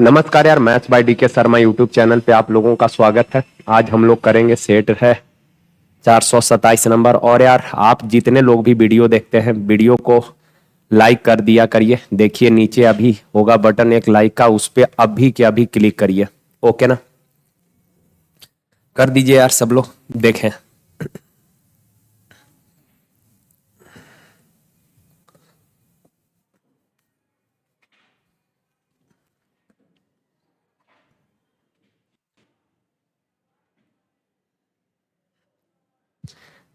नमस्कार यार, maths by DK Sharma YouTube channel पे आप लोगों का स्वागत है। आज हम लोग करेंगे सेट है 427 नंबर। और यार आप जितने लोग भी वीडियो देखते हैं वीडियो को लाइक कर दिया करिए। देखिए नीचे अभी होगा बटन एक लाइक का, उस पर अभी के अभी क्लिक करिए। ओके ना, कर दीजिए यार सब लोग देखें।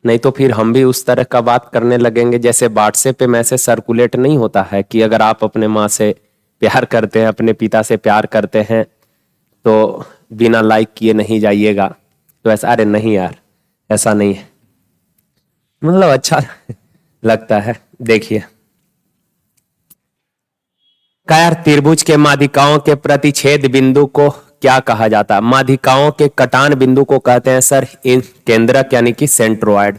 नहीं तो फिर हम भी उस तरह का बात करने लगेंगे जैसे व्हाट्सएप पे मैसेज सर्कुलेट नहीं होता है कि अगर आप अपने माँ से प्यार करते हैं, अपने पिता से प्यार करते हैं तो बिना लाइक किए नहीं जाइएगा। तो ऐसा, अरे नहीं यार ऐसा नहीं है, मतलब अच्छा लगता है। देखिए क्या यार, त्रिभुज के माध्यिकाओं के प्रतिच्छेद बिंदु को क्या कहा जाता है? माध्यिकाओं के कटान बिंदु को कहते हैं सर इन केंद्रक यानी कि सेंट्रोइड।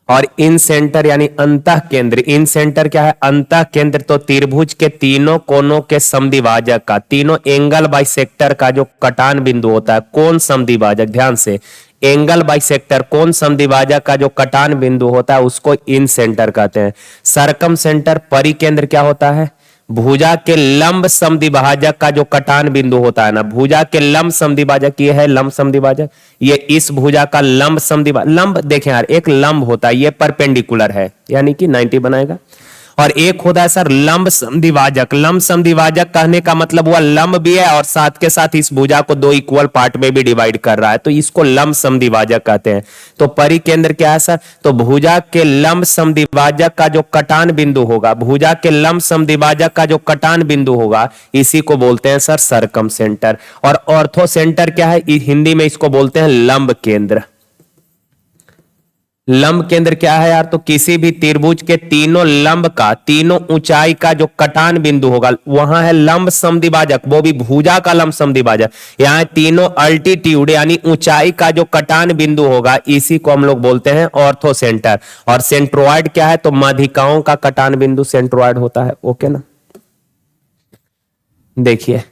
और इन सेंटर यानी अंतः केंद्र। इन सेंटर क्या है? अंतः केंद्र। तो त्रिभुज के तीनों कोनों के समद्विभाजक का, तीनों एंगल बाइसेक्टर का जो कटान बिंदु होता है, कौन समद्विभाजक, ध्यान से, एंगल बाइसेक्टर कौन समद्विभाजक का जो कटान बिंदु होता है उसको इन सेंटर कहते हैं। सरकम सेंटर परिकेंद्र क्या होता है? भुजा के लंब समद्विभाजक का जो कटान बिंदु होता है ना, भुजा के लंब समद्विभाजक, ये है लंब समद्विभाजक, ये इस भुजा का लंब समद्विभाजक। लंब देखें यार, एक लंब होता है, ये परपेंडिकुलर है यानी कि 90 बनाएगा। और एक होता है सर लंब समद्विभाजक। लंब समद्विभाजक कहने का मतलब हुआ लंब भी है और साथ के साथ इस भुजा को दो इक्वल पार्ट में भी डिवाइड कर रहा है, तो इसको लंब समद्विभाजक कहते हैं। तो परिकेंद्र क्या है सर? तो भुजा के लंब समद्विभाजक का जो कटान बिंदु होगा, भुजा के लंब समद्विभाजक का जो कटान बिंदु होगा, इसी को बोलते हैं सर सरकम सेंटर। और ऑर्थो सेंटर क्या है? हिंदी में इसको बोलते हैं लंब केंद्र। लंब केंद्र क्या है यार? तो किसी भी त्रिभुज के तीनों लंब का, तीनों ऊंचाई का जो कटान बिंदु होगा, वहां है लंब समद्विभाजक, वो भी भुजा का लंब समद्विभाजक। यहाँ तीनों अल्टीट्यूड यानी ऊंचाई का जो कटान बिंदु होगा, इसी को हम लोग बोलते हैं ऑर्थो सेंटर। और सेंट्रोइड क्या है? तो माध्यिकाओं का कटान बिंदु सेंट्रोइड होता है। ओके ना, देखिए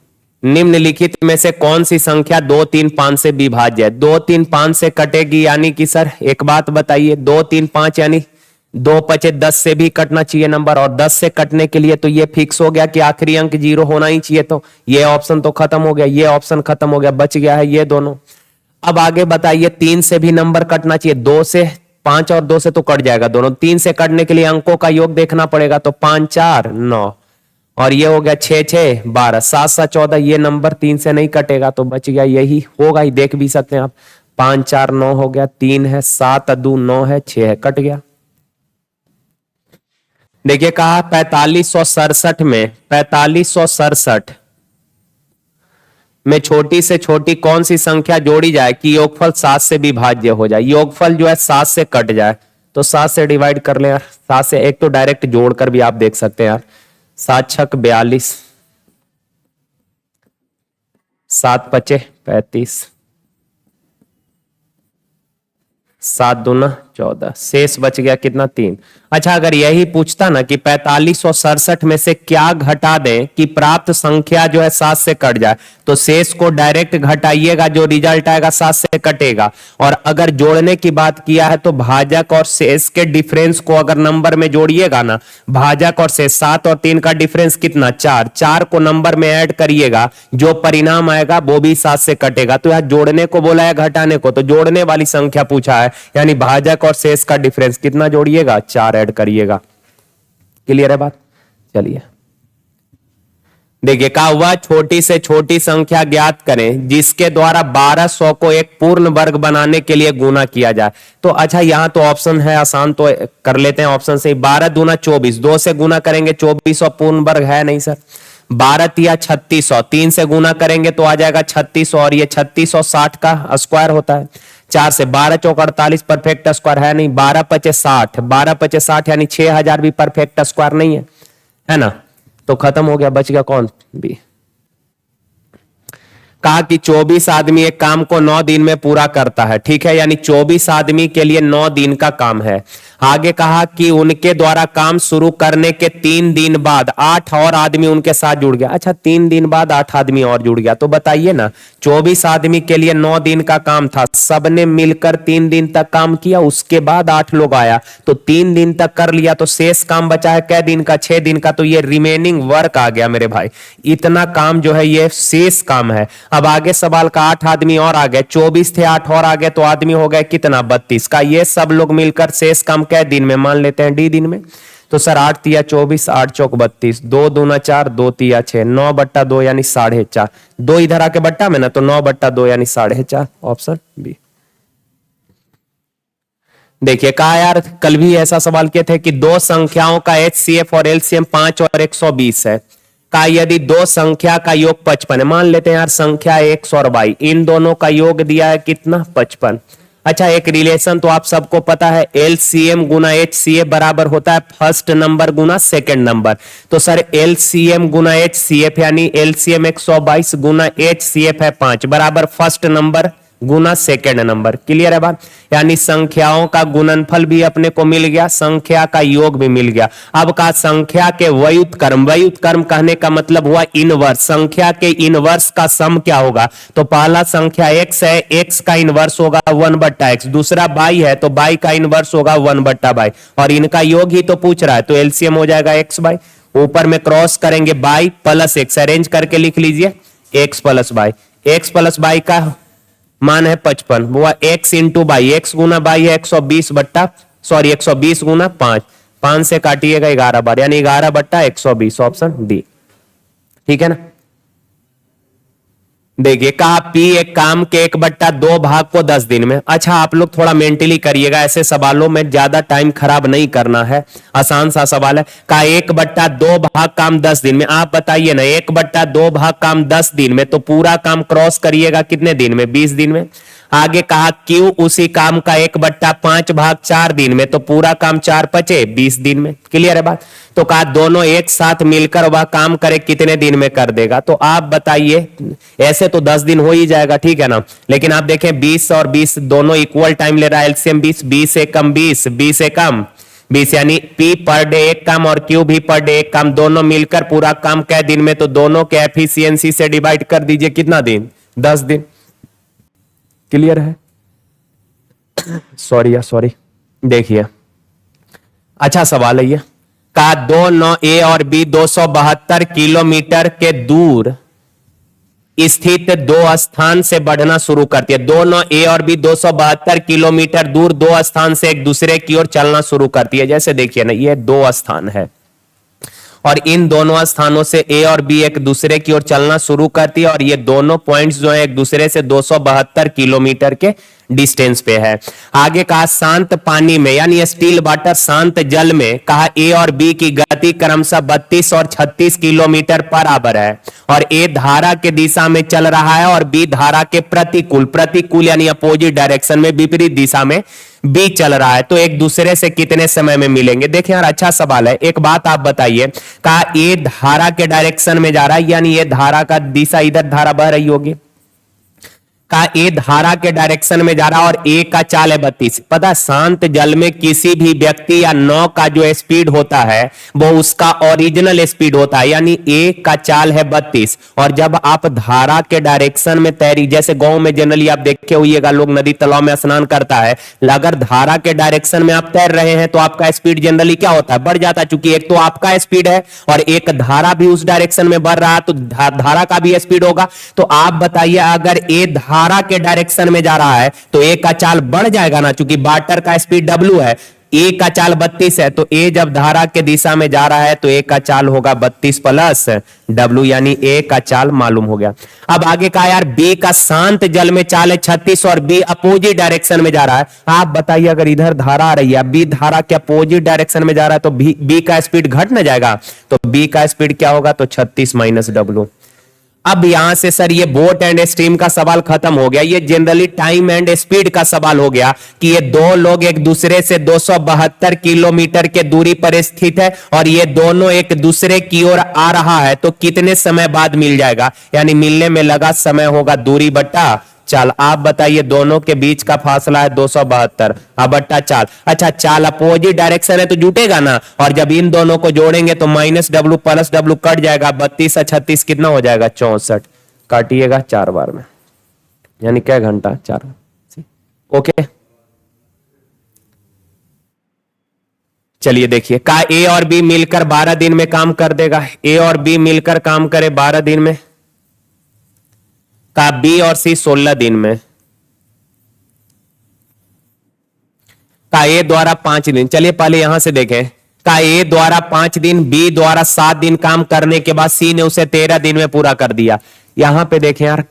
निम्नलिखित में से कौन सी संख्या 2, 3, 5 से विभाज्य है? 2, 3, 5 से कटेगी यानी कि सर एक बात बताइए, 2, 3, 5 यानी 2 पचे 10 से भी कटना चाहिए नंबर। और 10 से कटने के लिए तो ये फिक्स हो गया कि आखिरी अंक 0 होना ही चाहिए। तो ये ऑप्शन तो खत्म हो गया, ये ऑप्शन खत्म हो गया, बच गया है ये दोनों। अब आगे बताइए, 3 से भी नंबर कटना चाहिए। 2 से 5 और 2 से तो कट जाएगा दोनों। 3 से कटने के लिए अंकों का योग देखना पड़ेगा। तो 5, 4, 9 और ये हो गया 6, 6, 12, 7, 7, 14। ये नंबर 3 से नहीं कटेगा तो बच गया, यही होगा ही, देख भी सकते हैं आप। 5, 4, 9 हो गया, 3 है, 7, 2, 9 है, 6 है, कट गया। देखिए कहा 4567 में, 4567 में छोटी से छोटी कौन सी संख्या जोड़ी जाए कि योगफल 7 से विभाज्य हो जाए? योगफल जो है 7 से कट जाए, तो 7 से डिवाइड कर ले यार। 7 से, एक तो डायरेक्ट जोड़कर भी आप देख सकते हैं यार। 7 छक 42, 7 पचे 35, 7 दूना 14, शेष बच गया कितना? 3। अच्छा, अगर यही पूछता ना कि 4567 में से क्या घटा दें कि प्राप्त संख्या जो है 7 से कट जाए, तो शेष को डायरेक्ट घटाइएगा, जो रिजल्ट आएगा 7 से कटेगा। और अगर जोड़ने की बात किया है तो भाजक और शेष के डिफरेंस को अगर नंबर में जोड़िएगा ना, भाजक और शेष, 7 और 3 का डिफरेंस कितना? 4। 4 को नंबर में ऐड करिएगा, जो परिणाम आएगा वो भी 7 से कटेगा। तो यह जोड़ने को बोला है घटाने को, तो जोड़ने वाली संख्या पूछा है, यानी भाजक और शेष का डिफरेंस कितना जोड़िएगा? 4 ऐड करिएगा। क्लियर है बात? चलिए देखिए क्या हुआ, छोटी से छोटी संख्या ज्ञात करें जिसके द्वारा 1200 को एक पूर्ण वर्ग बनाने के लिए गुना किया जाए। तो अच्छा, यहां तो ऑप्शन है आसान, तो कर लेते हैं ऑप्शन से। 12 दूना 24, 2 से गुना करेंगे 2400, पूर्ण वर्ग है नहीं सर। 12 तिया 3600, 3 से गुना करेंगे तो आ जाएगा 3600, और ये 3660 का स्क्वायर होता है। 4 से 12 चौक 48, परफेक्ट स्क्वायर है नहीं। 12 पचे 60, 12 पचे 60 यानी 6000 भी परफेक्ट स्क्वायर नहीं है ना? तो खत्म हो गया, बच गया कौन? बी। कहा कि 24 आदमी एक काम को 9 दिन में पूरा करता है, ठीक है, यानी 24 आदमी के लिए 9 दिन का काम है। आगे कहा कि उनके द्वारा काम शुरू करने के 3 दिन बाद 8 और आदमी उनके साथ जुड़ गया। अच्छा, 3 दिन बाद 8 आदमी और जुड़ गया, तो बताइए ना, 24 आदमी के लिए 9 दिन का काम था, सबने मिलकर 3 दिन तक काम किया, उसके बाद 8 लोग आया तो 3 दिन तक कर लिया, तो शेष काम बचा है कै दिन का, 6 दिन का, तो ये रिमेनिंग वर्क आ गया मेरे भाई। इतना काम जो है ये शेष काम है। अब आगे सवाल का 8 आदमी और आ गए, 24 थे 8 और आ गए तो आदमी हो गए कितना, 32 का। ये सब लोग मिलकर शेष काम कै दिन में, मान लेते हैं डी दिन में। तो सर 8 तिया 24, 8 चौक 32, 2 दूना 4, 2 तिया 6, 9/2 यानी 4.5, 2 इधर आके बट्टा में ना, तो 9/2 यानी 4.5, ऑप्शन बी। देखिए कहा यार, कल भी ऐसा सवाल किए थे कि दो संख्याओं का HCF और LCM 5 और 120 है। का यदि दो संख्या का योग 55 है, मान लेते हैं यार संख्या X और Y, इन दोनों का योग दिया है कितना, 55। अच्छा, एक रिलेशन तो आप सबको पता है, LCM गुना HCF बराबर होता है फर्स्ट नंबर गुना सेकंड नंबर। तो सर LCM गुना HCF यानी LCM 122 गुना HCF है 5 बराबर फर्स्ट नंबर गुना सेकंड नंबर। क्लियर है बात? यानी संख्याओं का गुणनफल भी अपने को मिल गया, संख्या का योग भी मिल गया। अब का संख्या के व्युत्क्रम, व्युत्क्रम कहने का मतलब हुआ इनवर्स, संख्या के इनवर्स का सम क्या होगा, तो पहला संख्या x है, x का इनवर्स होगा 1/x, दूसरा y है तो y का इनवर्स होगा 1/y, और इनका योग ही तो पूछ रहा है, तो एलसीएम हो जाएगा x/y। ऊपर में क्रॉस करेंगे y प्लस x, अरेंज करके लिख लीजिए x plus y, x plus y का मान है 55, वो x into by, x Guna by है 120 गुना 5 से काटिएगा 11 बार, यानी 11/120, ऑप्शन डी। ठीक है ना? देखिए कहा P एक काम के 1/2 भाग को 10 दिन में। अच्छा, आप लोग थोड़ा मेंटली करिएगा, ऐसे सवालों में ज्यादा टाइम खराब नहीं करना है, आसान सा सवाल है। कहा 1/2 भाग काम 10 दिन में, आप बताइए ना 1/2 भाग काम 10 दिन में, तो पूरा काम क्रॉस करिएगा कितने दिन में, 20 दिन में। आगे कहा Q उसी काम का 1/5 भाग 4 दिन में, तो पूरा काम 4 पचे 20 दिन में। क्लियर है बात? तो कहा दोनों एक साथ मिलकर वह काम करे कितने दिन में कर देगा, तो आप बताइए। ऐसे तो 10 दिन हो ही जाएगा, ठीक है ना, लेकिन आप देखें 20 और 20 दोनों इक्वल टाइम ले रहा है, एलसीएम 20 से कम 20 से कम 20, यानी P पर डे एक काम और Q भी पर डे एक काम, दोनों मिलकर पूरा काम कै दिन में, तो दोनों के एफिशिएंसी से डिवाइड कर दीजिए, कितना दिन, 10 दिन। क्लियर है? सॉरी देखिए, अच्छा सवाल है ये। का दोनों A और B 272 किलोमीटर के दूर स्थित दो स्थान से बढ़ना शुरू करती है। दोनों A और B 272 किलोमीटर दूर दो स्थान से एक दूसरे की ओर चलना शुरू करती है। जैसे देखिए ना, ये 2 स्थान है और इन दोनों स्थानों से A और B एक दूसरे की ओर चलना शुरू करती है, और ये दोनों पॉइंट्स जो है एक दूसरे से 272 किलोमीटर के डिस्टेंस पे है। आगे कहा शांत पानी में यानी स्टिल वाटर, शांत जल में कहा A और B की गति क्रमशः 32 और 36 किलोमीटर पर आवर है, और A धारा के दिशा में चल रहा है और B धारा के प्रतिकूल यानी अपोजिट डायरेक्शन में, विपरीत दिशा में B चल रहा है, तो एक दूसरे से कितने समय में मिलेंगे। देखिए यार, अच्छा सवाल है। एक बात आप बताइए, कहा A धारा के डायरेक्शन में जा रहा है, यानी ये धारा का दिशा, इधर धारा बह रही होगी, का A धारा के डायरेक्शन में जा रहा है और A का चाल है 32। पता है, शांत जल में किसी भी व्यक्ति या नौ का जो स्पीड होता है वो उसका ओरिजिनल स्पीड होता है, यानी A का चाल है 32, और जब आप धारा के डायरेक्शन में तैरी, जैसे गांव में जनरली आप देखे होइएगा लोग नदी तालाब में स्नान करता है, अगर धारा के डायरेक्शन में आप तैर रहे हैं तो आपका स्पीड जनरली क्या होता है, बढ़ जाता है, चूंकि एक तो आपका स्पीड है और एक धारा भी उस डायरेक्शन में बढ़ रहा है, तो धारा का भी स्पीड होगा। तो आप बताइए, अगर A धारा के डायरेक्शन में जा रहा है तो A का चाल बढ़ जाएगा ना, क्योंकि वाटर का स्पीड W है, A का चाल 32 है, तो A जब धारा के दिशा में जा रहा है तो A का चाल होगा 32 प्लस W, यानी A का चाल मालूम हो गया। अब आगे कहा यार B का शांत जल में चाल है 36 और B अपोजिट डायरेक्शन में जा रहा है। आप बताइए, अगर इधर धारा आ रही है, B धारा के अपोजिट डायरेक्शन में जा रहा है, तो B का स्पीड घट ना जाएगा, तो B का स्पीड क्या होगा, तो 36 माइनस W। अब यहां से सर ये बोट एंड स्ट्रीम का सवाल खत्म हो गया, ये जनरली टाइम एंड स्पीड का सवाल हो गया कि ये दो लोग एक दूसरे से 272 किलोमीटर के दूरी पर स्थित है और ये दोनों एक दूसरे की ओर आ रहा है, तो कितने समय बाद मिल जाएगा, यानी मिलने में लगा समय होगा दूरी बट्टा चाल। आप बताइए दोनों के बीच का फासला है 272 अब बट्टा चाल। अच्छा चाल अपोजिट डायरेक्शन है तो जुटेगा ना, और जब इन दोनों को जोड़ेंगे तो minus W plus W cut जाएगा, 32 और 36 कितना हो जाएगा 64, काटिएगा 4 बार में, यानी क्या घंटा 4। ओके चलिए देखिए, का ए और बी मिलकर 12 दिन में काम कर देगा, ए और बी मिलकर काम करे 12 दिन में, का बी और सी 16 दिन में, का ए द्वारा 5 दिन। चलिए पहले यहां से देखें, का ए द्वारा 5 दिन, बी द्वारा 7 दिन काम करने के बाद सी ने उसे 13 दिन में पूरा कर दिया। यहां पे देखें यार,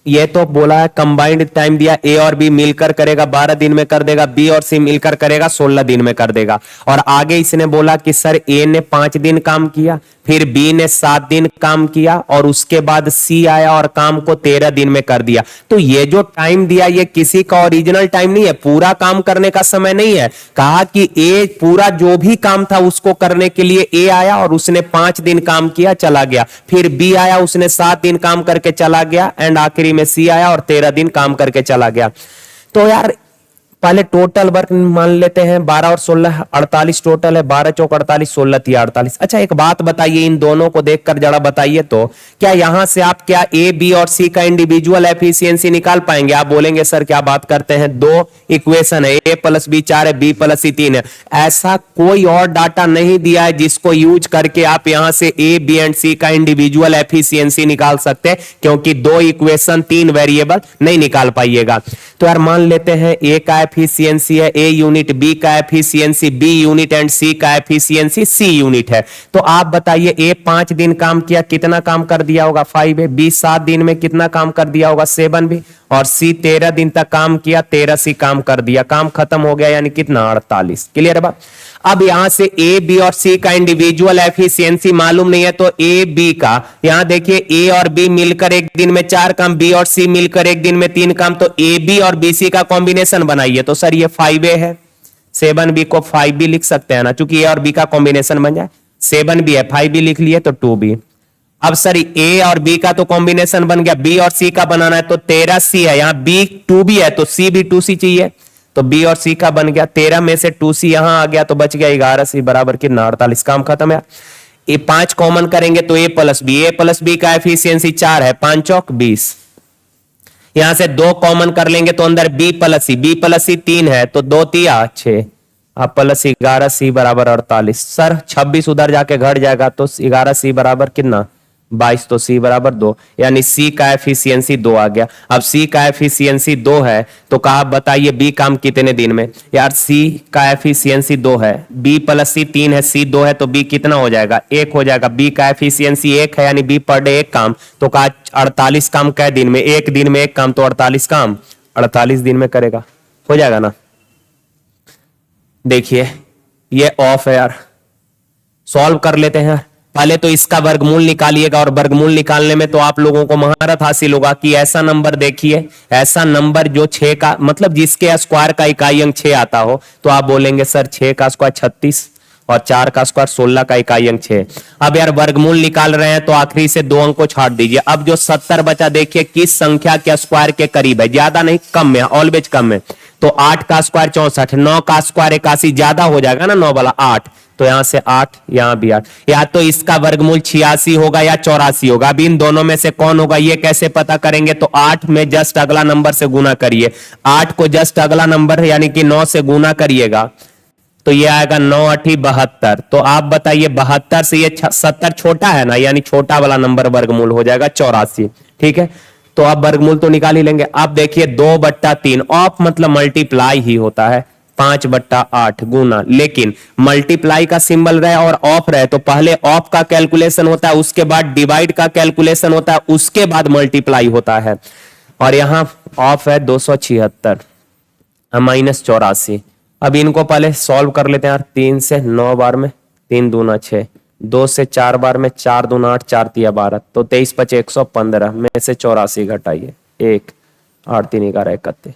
ये तो बोला है कंबाइंड टाइम दिया, ए और बी मिलकर करेगा 12 दिन में कर देगा, बी और सी मिलकर करेगा 16 दिन में कर देगा। और आगे इसने बोला कि सर ए ने 5 दिन काम किया, फिर बी ने 7 दिन काम किया, और उसके बाद सी आया और काम को 13 दिन में कर दिया। तो ये जो टाइम दिया ये किसी का ओरिजिनल टाइम नहीं है, पूरा काम करने का समय नहीं है। कहा कि ए पूरा जो भी काम था उसको करने के लिए ए आया और उसने 5 दिन काम किया चला गया, फिर बी आया उसने 7 दिन काम करके चला गया, एंड आखिरी में सी आया और 13 दिन काम करके चला गया। तो यार पहले टोटल वर्क मान लेते हैं, 12 और 16 48 टोटल है, 12 चौक 48, 16 तिया 48। अच्छा एक बात बताइए, इन दोनों को देखकर जरा बताइए तो क्या यहां से आप क्या ए बी और सी का इंडिविजुअल एफिशिएंसी निकाल पाएंगे? आप बोलेंगे सर क्या बात करते हैं, 2 इक्वेशन है, ए प्लस बी 4 है, बी प्लस सी 3 है। ऐसा कोई और डाटा नहीं दिया है जिसको यूज करके आप यहां से ए बी एंड सी का इंडिविजुअल एफिशिएंसी निकाल सकते हैं, क्योंकि 2 इक्वेशन 3 वेरिएबल नहीं निकाल पाइएगा। तो यार मान लेते हैं ए का एफिशिएंसी है ए यूनिट, बी का एफिशिएंसी बी यूनिट, एंड सी का एफिशिएंसी सी यूनिट है। तो आप बताइए ए 5 दिन काम किया, कितना काम कर दिया होगा 5 है, बी 7 दिन में कितना काम कर दिया होगा 7 भी, और सी 13 दिन तक काम किया, 13 सी काम कर दिया, काम खत्म हो गया, यानी कितना 48। क्लियर है बात? अब यहां से ए बी और सी का इंडिविजुअल एफिशिएंसी मालूम नहीं है, तो ए बी का यहां देखिए, ए और बी मिलकर एक दिन में 4 काम, बी और सी मिलकर एक दिन में 3 काम, तो ए बी और बी सी का कॉम्बिनेशन बनाइए। तो सर ये 5A है, 7B को 5B लिख सकते हैं ना, चूंकि ए और बी का कॉम्बिनेशन बन जाए, 7B है 5B लिख लिए तो 2B। अब सर ए और बी का तो कॉम्बिनेशन बन गया, बी और सी का बनाना है तो 13C है, यहां बी 2B है तो सी भी 2C चाहिए, तो बी और सी का बन गया, 13 में से 2C यहां आ गया तो बच गया 11C बराबर कितना 48। काम खत्म है। ये 5 कॉमन करेंगे तो ए प्लस बी का एफिशिएंसी 4 है, 5 चौक 20। यहां से 2 कॉमन कर लेंगे तो अंदर बी प्लस सी 3 है, तो 2 तिया 6, अब प्लस 11C बराबर 48। सर 26 उधर जाके घट जाएगा तो 11C बराबर कितना 22, तो सी बराबर 2, यानी सी का एफिशिएंसी 2 आ गया। अब सी का एफिशिएंसी 2 है तो कहा बताइए बी काम कितने दिन में? यार सी का एफिशिएंसी 2 है, बी प्लस सी 3 है, सी 2 है, तो बी कितना हो जाएगा 1 हो जाएगा। बी का एफिशिएंसी 1 है, यानी बी पर डे 1 काम, तो कहा 48 काम कै दिन में? 1 दिन में 1 काम, तो 48 काम 48 दिन में करेगा, हो जाएगा ना। देखिए ये ऑफ है यार, सॉल्व कर लेते हैं। पहले तो इसका वर्गमूल निकालिएगा, और वर्गमूल निकालने में तो आप लोगों को महारत हासिल होगा कि ऐसा नंबर देखिए, ऐसा नंबर जो 6 का मतलब जिसके स्क्वायर का इकाई अंक 6 आता हो, तो आप बोलेंगे सर 6 का स्क्वायर 36 और 4 का स्क्वायर 16 का इकाई अंक 6। अब यार वर्गमूल निकाल रहे हैं तो आखिरी से 2 अंक को छाट दीजिए। अब जो 70 बचा देखिए किस संख्या के स्क्वायर के करीब है, ज्यादा नहीं कम में, ऑलवेज कम में। तो 8 का स्क्वायर 64, 9 का स्क्वायर 81, ज्यादा हो जाएगा ना 9 वाला 8, तो यहां से 8, यहां भी 8, या तो इसका वर्गमूल 86 होगा या 84 होगा। अब इन दोनों में से कौन होगा ये कैसे पता करेंगे? तो 8 में जस्ट अगला नंबर से गुना करिए, 8 को जस्ट अगला नंबर यानी कि 9 से गुना करिएगा तो ये आएगा 9 8 72। तो आप बताइए 72 से ये 70 छोटा है ना, यानी छोटा वाला नंबर वर्गमूल हो जाएगा 84। ठीक है, तो आप वर्गमूल तो निकाल ही लेंगे। अब देखिए 2/3 ऑफ मतलब मल्टीप्लाई ही होता है, 5/8 गुना, लेकिन मल्टीप्लाई का सिंबल रहे और ऑफ रहे तो पहले ऑफ का कैलकुलेशन होता है, उसके बाद डिवाइड का कैलकुलेशन होता है, उसके बाद मल्टीप्लाई होता है। और यहां ऑफ है 276 -84। अब इनको पहले सॉल्व कर लेते हैं यार, 3 से 9 बार में 3 दूना 6, 2 से 4 बार में 4 दूना 8, 4 तिया 12, तो 23 5 115 में से 84 घटाइए 1, 8 3 11 31।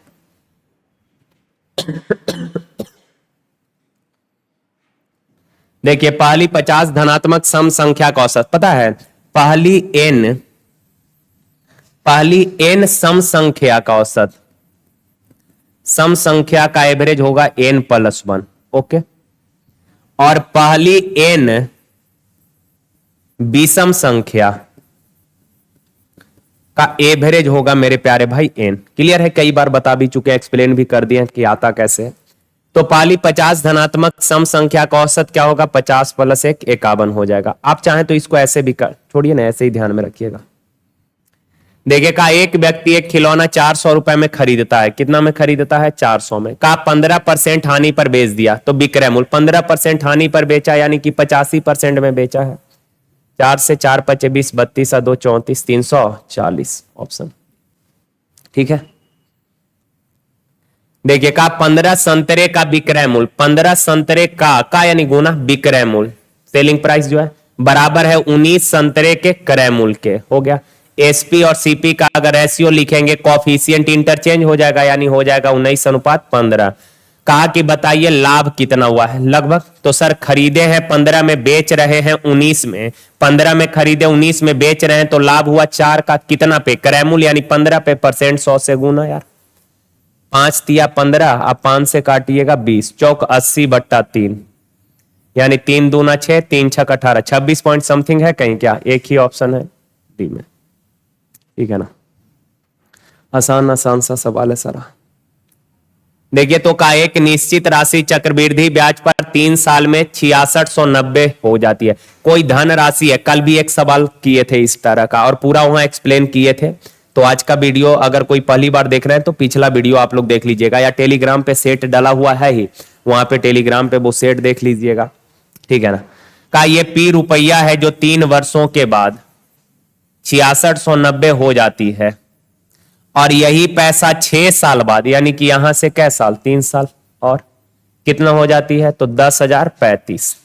देखिए पहली 50 धनात्मक सम संख्या का औसत पता है, पहली n पहली एन सम संख्या का औसत, सम संख्या का एवरेज होगा n+1, ओके। और पहली एन विषम संख्या का एवरेज होगा मेरे प्यारे भाई n। क्लियर है, कई बार बता भी चुके, एक्सप्लेन भी कर दिए कि आता कैसे है। तो पहली 50 धनात्मक सम संख्या का औसत क्या होगा, 50 + 1 51 हो जाएगा। आप चाहें तो इसको ऐसे भी कर छोड़िए ना, ऐसे ही ध्यान में रखिएगा। देखिएगा, एक व्यक्ति एक खिलौना 400 रुपए में खरीदता है। कितना में खरीदता है, 400 में। कहा 15% हानि पर बेच दिया, तो विक्रय मूल्य 15% हानि पर बेचा, यानी कि 85% में बेचा है। 4 से 4 × 5 = 20, 32 × 2 = 34, 340 ऑप्शन, ठीक है। देखिए कहा 15 संतरे का विक्रय मूल्य, 15 संतरे का यानी गुना विक्रय मूल्य, सेलिंग प्राइस जो है बराबर है 19 संतरे के क्रय मूल्य के। हो गया। एसपी और सीपी का अगर रेशियो लिखेंगे, कॉफिशिएंट इंटरचेंज हो जाएगा, यानी हो जाएगा 19:15। कहा कि बताइए लाभ कितना हुआ है लगभग। तो सर खरीदे हैं 15 में, बेच रहे हैं 19 में। 15 में खरीदे 19 में बेच रहे हैं, तो लाभ हुआ 4 का कितना पे, क्रय मूल्य, यानी 15 पे %, 100 से गुना यार। 5 × 15, आप 5 से काटिएगा 20, चौक 80/3, यानी 3 दूना 6, 3 × 6 = 18, 26 पॉइंट समथिंग है कहीं क्या, एक ही ऑप्शन है डी में, ठीक है ना। आसान आसान सा सवाल है सारा। देखिए तो का एक निश्चित राशि चक्रवृद्धि ब्याज पर 3 साल में 6690 हो जाती है। कोई धन राशि है, कल भी एक सवाल किए थे इस तरह का और पूरा वहां एक्सप्लेन किए थे। तो आज का वीडियो अगर कोई पहली बार देख रहे हैं तो पिछला वीडियो आप लोग देख लीजिएगा, या टेलीग्राम पे सेट डाला हुआ है ही, वहां पे टेलीग्राम पे वो सेट देख लीजिएगा, ठीक है ना। का ये पी रुपया है जो 3 वर्षों के बाद 6690 हो जाती है, और यही पैसा 6 साल बाद, यानी कि यहां से कै साल, 3 साल, और कितना हो जाती है, तो 10,035।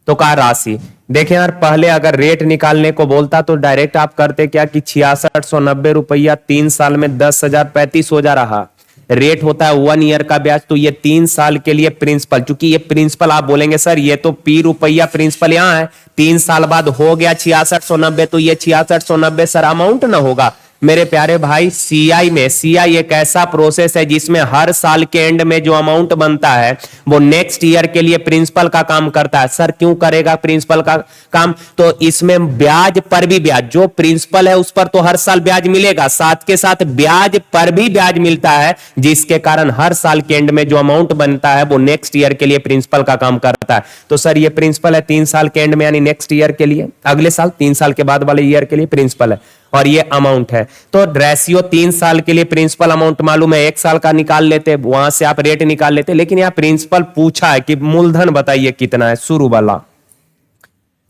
तो कहा राशि, देखें यार पहले अगर रेट निकालने को बोलता तो डायरेक्ट आप करते क्या कि 6690 रुपया 3 साल में 10,035 हो जा रहा। रेट होता है 1 ईयर का ब्याज, तो ये 3 साल के लिए प्रिंसिपल, चूंकि ये प्रिंसिपल आप बोलेंगे सर ये तो पी रुपया प्रिंसिपल यहां है, 3 साल बाद हो गया 6690, तो ये 6690 सर अमाउंट ना होगा। मेरे प्यारे भाई सीआई में, सीआई एक ऐसा प्रोसेस है जिसमें हर साल के एंड में जो अमाउंट बनता है वो नेक्स्ट ईयर के लिए प्रिंसिपल का काम करता है। सर क्यों करेगा प्रिंसिपल का काम, तो इसमें ब्याज पर भी ब्याज, जो प्रिंसिपल है उस पर तो हर साल ब्याज मिलेगा, साथ के साथ ब्याज पर भी ब्याज मिलता है, जिसके कारण हर साल के एंड में जो अमाउंट बनता है वो नेक्स्ट ईयर के लिए प्रिंसिपल का काम करता है। तो सर ये प्रिंसिपल है 3 साल के एंड में, यानी नेक्स्ट ईयर के लिए, अगले साल 3 साल के बाद वाले ईयर के लिए प्रिंसिपल है, और ये अमाउंट है। तो रेशियो 3 साल के लिए प्रिंसिपल अमाउंट मालूम है, 1 साल का निकाल लेते, वहां से आप रेट निकाल लेते, लेकिन यहां प्रिंसिपल पूछा है कि मूलधन बताइए कितना है शुरू वाला।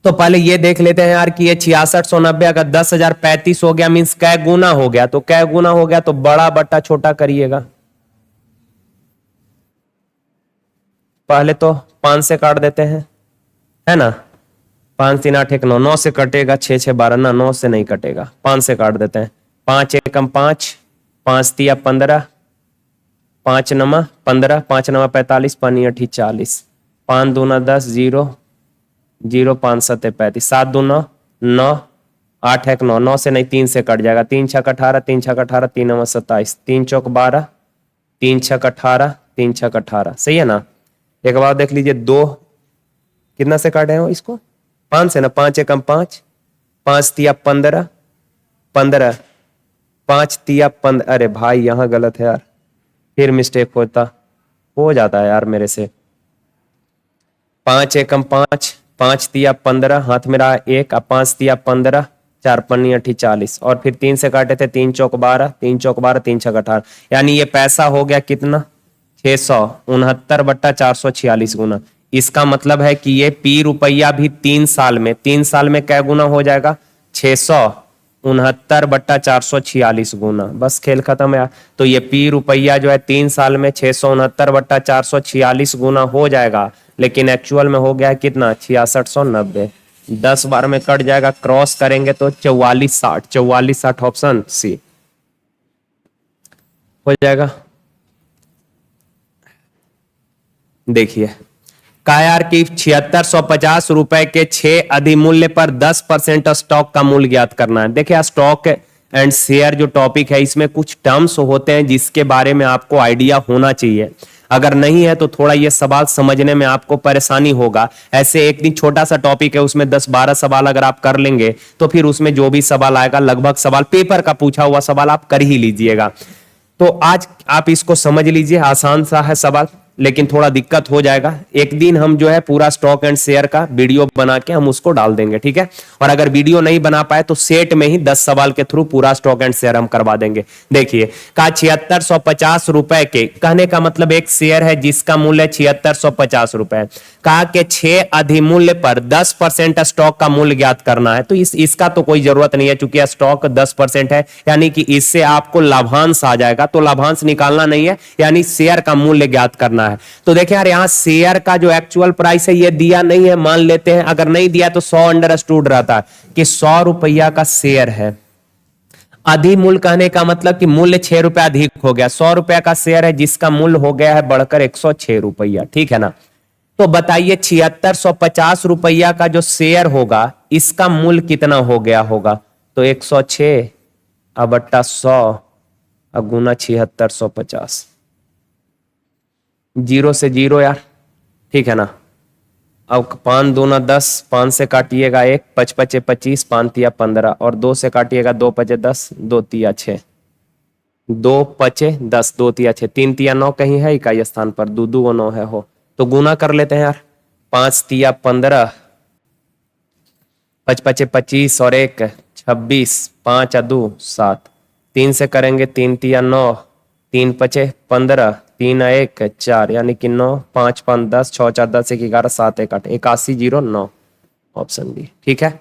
तो पहले ये देख लेते हैं यार कि ये 6690 अगर 10,035 हो गया मींस कै गुना हो गया, तो कै गुना हो गया, तो बड़ा बट्टा छोटा करिएगा। पहले तो 5 से काट देते हैं, है ना, 5 × 3 = 8, 1 9, 9 से कटेगा, 6 × 6 = 12 ना, 9 से नहीं कटेगा, 5 से काट देते हैं। 5 × 1 = 5, 5 × 3 = 15, 5 × 9 = 15, 5 × 9 = 45, 5 × 8 = 40, 5 × 2 = 10, 0 0, 5 × 7 = 35, 7 × 2 = 9, 9, 8 × 1 = 9, 9 से नहीं 3 से कट जाएगा, 3 × 6 = 18, 3 × 6 = 18, 3 × 9 = 27, 3 × 4 = 12, 3 × 6 = 18, 3 × 6 = 18, सही है ना। एक बार देख लीजिए, 2 कितना से काटे हो इसको, 5 से ना, 5 × 1 = 5, 5 × 3 = 15, 15, 5 × 3 = 15, अरे भाई यहां गलत है यार, फिर मिस्टेक हो जाता है यार मेरे से। 5 × 1 = 5, 5 × 3 = 15, हाथ में रहा 1, अब 5 × 3 = 15, 4 × 5 = 40, और फिर 3 से काटे थे, 3 × 4 = 12, 3 × 4 = 12, 3 × 6 = 18, यानी ये पैसा हो गया कितना, 669/446 गुना। इसका मतलब है कि ये पी रुपया भी 3 साल में, 3 साल में कै गुना हो जाएगा, 669/446 गुना। बस खेल खत्म है। तो ये पी रुपया जो है 3 साल में 669/446 गुना हो जाएगा, लेकिन एक्चुअल में हो गया है कितना, 6690। 10 बार में कट जाएगा, क्रॉस करेंगे तो 4460, 4460 ऑप्शन सी हो जाएगा। देखिए कहा यार कि 7650 रुपए के 6 अधिमूल्य पर 10% स्टॉक का मूल्य ज्ञात करना है। देखिए स्टॉक एंड शेयर जो टॉपिक है इसमें कुछ टर्म्स होते हैं जिसके बारे में आपको आइडिया होना चाहिए। अगर नहीं है तो थोड़ा ये सवाल समझने में आपको परेशानी होगा। ऐसे एक दिन छोटा सा टॉपिक है उसमें 10-12 सवाल अगर आप कर लेंगे तो फिर उसमें जो भी सवाल आएगा लगभग सवाल पेपर का पूछा हुआ सवाल आप कर ही लीजिएगा। तो आज आप इसको समझ लीजिए, आसान सा है सवाल लेकिन थोड़ा दिक्कत हो जाएगा। एक दिन हम जो है पूरा स्टॉक एंड शेयर का वीडियो बना के हम उसको डाल देंगे, ठीक है। और अगर वीडियो नहीं बना पाए तो सेट में ही 10 सवाल के थ्रू पूरा स्टॉक एंड शेयर हम करवा देंगे। देखिए कहा 7650 रुपए के, कहने का मतलब एक शेयर है जिसका मूल्य 7650 रुपए। कहा कि 6 अधिमूल्य पर 10% स्टॉक का मूल्य ज्ञात करना है। तो इसका तो कोई जरूरत नहीं है क्योंकि स्टॉक 10% है, यानी कि इससे आपको लाभांश आ जाएगा। तो लाभांश निकालना नहीं है, यानी शेयर का मूल्य ज्ञात करना है। तो देखें यार यहां शेयर का जो एक्चुअल प्राइस है ये दिया नहीं है, मान लेते हैं। अगर नहीं दिया तो 100 अंडरस्टूड रहता है कि 100 रुपया का शेयर है। अधिमूल्य कहने का मतलब कि मूल्य 6 रुपया अधिक हो गया। 100 रुपया का शेयर है जिसका मूल्य हो गया है बढ़कर 106 रुपया, ठीक है ना। तो बताइए 7650 रुपया का जो शेयर होगा इसका मूल्य कितना हो गया होगा। तो 106 अब बट्टा 100 अब गुना 7650, 0 से 0 यार, ठीक है ना। अब 5 दूना 10, 5 से काटिएगा 1, 5 पचे 25, 5 तिया 15 और 2 से काटिएगा 2 पचे 10, 2 तिया 6, 2 पचे 10, 2 तिया 6, 3 तिया 9 कहीं है इकाई स्थान पर, 2 2 9 है हो। तो गुना कर लेते हैं यार, 5 तिया 15, 5 पचे 25 और 1 26, 5 2 7, 3 से करेंगे 3 तिया 9, 3 पचे 15, 3 1 4, यानी कि 9, 5 5 10, 6 4 10, 1 11, 7 1 8, 81 0 9, ऑप्शन बी, ठीक है।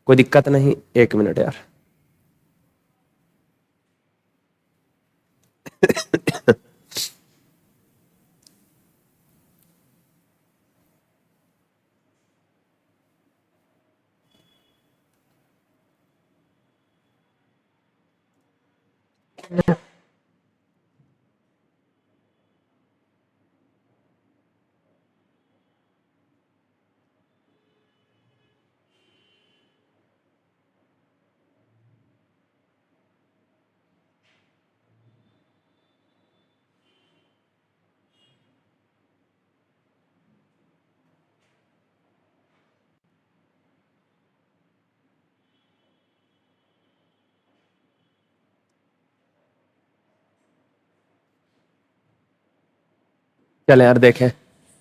कोई दिक्कत नहीं, 1 मिनट यार। चले यार देखें,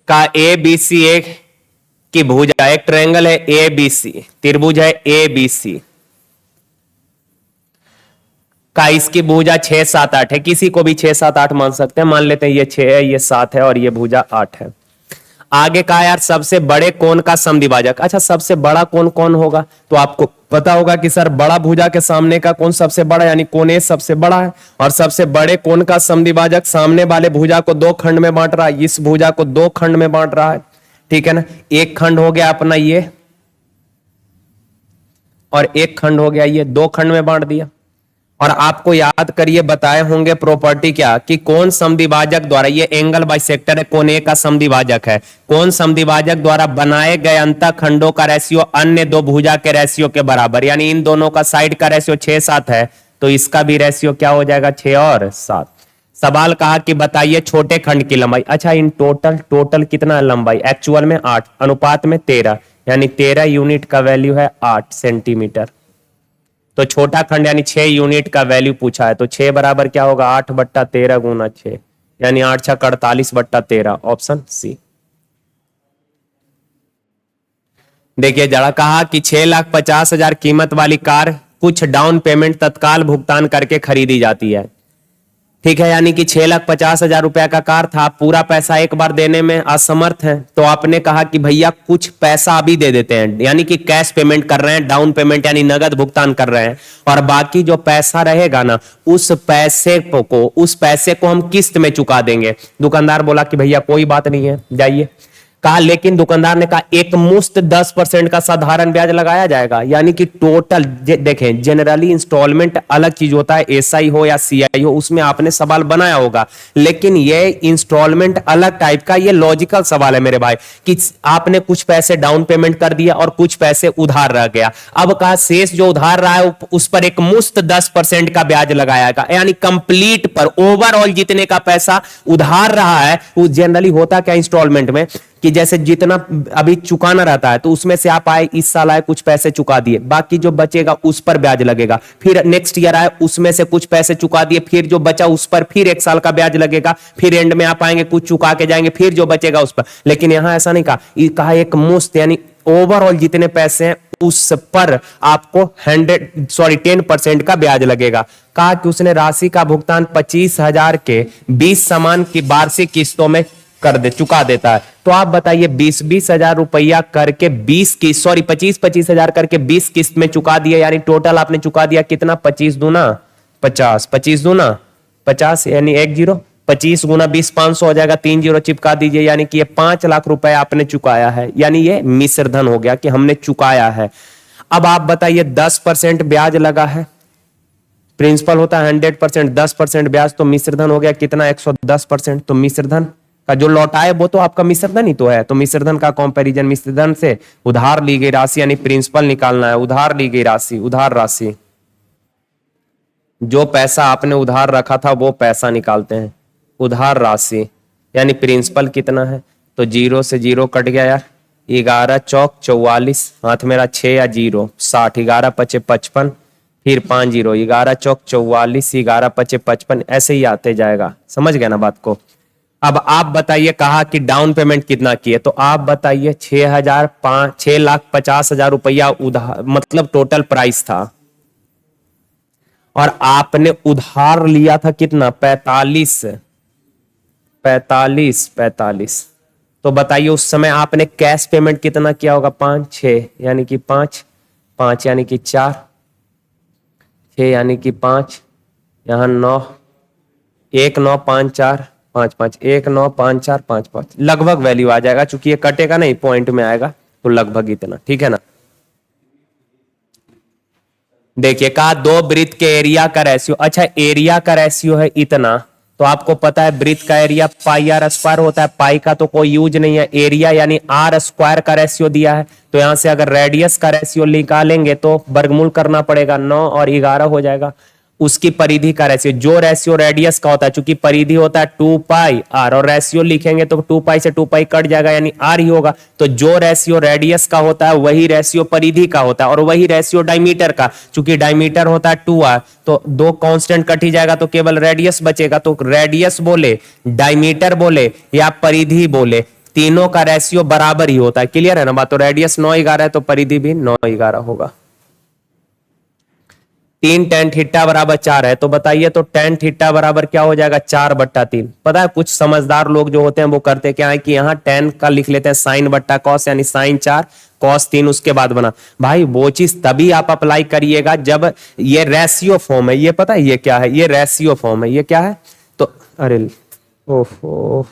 का ए बी सी एक की भुजा, एक ट्रायंगल है ए बी सी, त्रिभुज है ए बी सी का, इसकी भुजा 6 7 8 है। किसी को भी 6 7 8 मान सकते हैं, मान लेते हैं ये 6 है, ये 7 है और ये भुजा 8 है। आगे कहा यार सबसे बड़े कोण का समद्विभाजक। अच्छा सबसे बड़ा कोण कौन होगा, तो आपको पता होगा कि सर बड़ा भुजा के सामने का कोण सबसे बड़ा, यानी कोण ए सबसे बड़ा है। और सबसे बड़े कोण का समद्विभाजक सामने वाले भुजा को 2 खंड में बांट रहा है, इस भुजा को 2 खंड में बांट रहा है, ठीक है ना। एक खंड हो गया अपना ये और एक खंड हो गया ये, 2 खंड में बांट दिया। और आपको याद करिए बताए होंगे प्रॉपर्टी क्या, कि कौन समद्विभाजक द्वारा, ये एंगल बाइसेक्टर है, कोण ए का समद्विभाजक है, कौन समद्विभाजक द्वारा बनाए गए अंतःखंडों का रेशियो अन्य 2 भुजा के रेशियो के बराबर, यानी इन दोनों का साइड का रेशियो 6 7 है, तो इसका भी रेशियो क्या हो जाएगा 6 और 7। सवाल कहा कि बताइए छोटे खंड की लंबाई। अच्छा इन टोटल कितना लंबाई, एक्चुअल में 8, अनुपात में 13, यानी 13 यूनिट का वैल्यू है 8 सेंटीमीटर। तो छोटा खंड यानी 6 यूनिट का वैल्यू पूछा है, तो 6 बराबर क्या होगा 8 बट्टा 13 गुना 6, यानी 8 6 48 बट्टा 13, ऑप्शन सी। देखिए जरा कहा कि 6,50,000 कीमत वाली कार कुछ डाउन पेमेंट तत्काल भुगतान करके खरीदी जाती है, ठीक है। यानी कि 6,50,000 रुपया का कार था, पूरा पैसा एक बार देने में असमर्थ है, तो आपने कहा कि भैया कुछ पैसा अभी दे देते हैं, यानी कि कैश पेमेंट कर रहे हैं, डाउन पेमेंट यानी नगद भुगतान कर रहे हैं, और बाकी जो पैसा रहेगा ना उस पैसे को हम किस्त में चुका देंगे। दुकानदार बोला कि भैया कोई बात नहीं है, जाइए। कहा, लेकिन दुकानदार ने कहा एक मुश्त 10% का साधारण ब्याज लगाया जाएगा, यानी कि टोटल देखें, जनरली इंस्टॉलमेंट अलग चीज होता है, एसआई हो या सीआई हो, उसमें आपने सवाल बनाया होगा, लेकिन ये इंस्टॉलमेंट अलग टाइप का, ये लॉजिकल सवाल है मेरे भाई, कि आपने कुछ पैसे डाउन पेमेंट कर दिया और कुछ पैसे उधार रह गया। अब कहा शेष जो उधार रहा है उस पर एक मुश्त 10% का ब्याज लगाएगा, यानी कंप्लीट पर ओवरऑल जितने का पैसा उधार रहा है, वो जनरली होता क्या इंस्टॉलमेंट में कि जैसे जितना अभी चुकाना रहता है तो उसमें से आप आए, इस साल आए कुछ पैसे चुका दिए, बाकी जो बचेगा उस पर ब्याज लगेगा, फिर नेक्स्ट ईयर आए उसमें से कुछ पैसे चुका दिए, फिर जो बचा उस पर फिर एक साल का ब्याज लगेगा, फिर एंड में आप आएंगे कुछ चुका के जाएंगे, फिर जो बचेगा उस पर। लेकिन यहां ऐसा नहीं कहा, कहा एक मुश्त, यानी ओवरऑल जितने पैसे हैं उस पर आपको 10% का ब्याज लगेगा। कहा कि उसने राशि का भुगतान 25,000 के 20 समान की वार्षिक किस्तों में कर दे, चुका देता है। तो आप बताइए 20-20 हजार रुपया करके 25 हजार करके 20 किस्त में चुका दिया, यानी टोटल आपने चुका दिया कितना, 25 दूना 50, 25 दूना 50, यानी 10, 25 गुना 20 500 हो जाएगा, 3 जीरो चिपका दीजिए, यानी कि ये 5 लाख रुपए आपने चुकाया है, यानी ये मिश्र धन हो गया कि हमने चुकाया है। अब आप बताइए 10% ब्याज लगा है, प्रिंसिपल होता है 100%, 10% ब्याज, तो मिश्र धन हो गया कितना, 110%। तो मिश्र धन का जो लौटाए वो तो आपका मिश्र धन ही तो है, तो मिश्र धन का कंपैरिजन मिश्र धन से उधार ली गई राशि, यानी प्रिंसिपल निकालना है, उधार ली गई राशि, उधार राशि, जो पैसा आपने उधार रखा था वो पैसा निकालते हैं, उधार राशि, यानी प्रिंसिपल कितना है, तो 0 से 0 कट गया यार, 11 चौक 44, हाथ मेरा 6 या 0 60, 11 पचे 55, फिर 5 0, 11 चौक 44, 11 पचे 55, ऐसे ही आते जाएगा। समझ गए ना बात को। अब आप बताइए, कहा कि डाउन पेमेंट कितना किए, तो आप बताइए 6,50,000 रुपया उधार, मतलब टोटल प्राइस था, और आपने उधार लिया था कितना, 45। तो बताइए उस समय आपने कैश पेमेंट कितना किया होगा, 5 6, यानी कि 5 यानी कि 4, 6 यानी कि 5, यहां 9, 1 9 5 4 5 5, 1 9 5 4 5 5, लगभग वैल्यू आ जाएगा, चूंकि ये कटेगा नहीं पॉइंट में आएगा, तो लगभग इतना, ठीक है ना। देखिए कहा 2 वृत्त के एरिया का रेशियो, अच्छा एरिया का रेशियो है इतना, तो आपको पता है वृत्त का एरिया पाई आर स्क्वायर होता है, पाई का तो कोई यूज नहीं है, एरिया यानी आर स्क्वायर का रेशियो दिया है, तो यहां से अगर रेडियस का रेशियो निकालेंगे तो वर्गमूल करना पड़ेगा, 9 और 11 हो जाएगा। उसकी परिधि का रेशियो, जो रेशियो रेडियस का होता है, चूंकि परिधि होता है 2 पाई आर, और रेशियो लिखेंगे तो 2 पाई से 2 पाई कट जाएगा, यानी आर ही होगा, तो जो रेशियो रेडियस का होता है वही रेशियो परिधि का होता है, और वही रेशियो डायमीटर का, चूंकि डायमीटर होता है 2r, तो 2 कांस्टेंट कट ही जाएगा, तो केवल रेडियस बचेगा, तो रेडियस बोले, डायमीटर बोले या परिधि बोले, तीनों का रेशियो बराबर ही होता है। क्लियर है ना बात, तो रेडियस 9 11 है तो परिधि भी 9 11 होगा। 3 tan थीटा बराबर 4 है, तो बताइए तो tan थीटा बराबर क्या हो जाएगा, 4/3। पता है कुछ समझदार लोग जो होते हैं वो करते क्या है कि यहाँ tan का लिख लेते हैं sin बट्टा cos, यानी sin 4 cos 3 उसके बाद बना। भाई वो चीज तभी आप अप्लाई करिएगा जब ये रेशियो फॉर्म है, ये पता है ये क्या है, ये रेशियो फॉर्म है, ये क्या है, तो अरे ओहो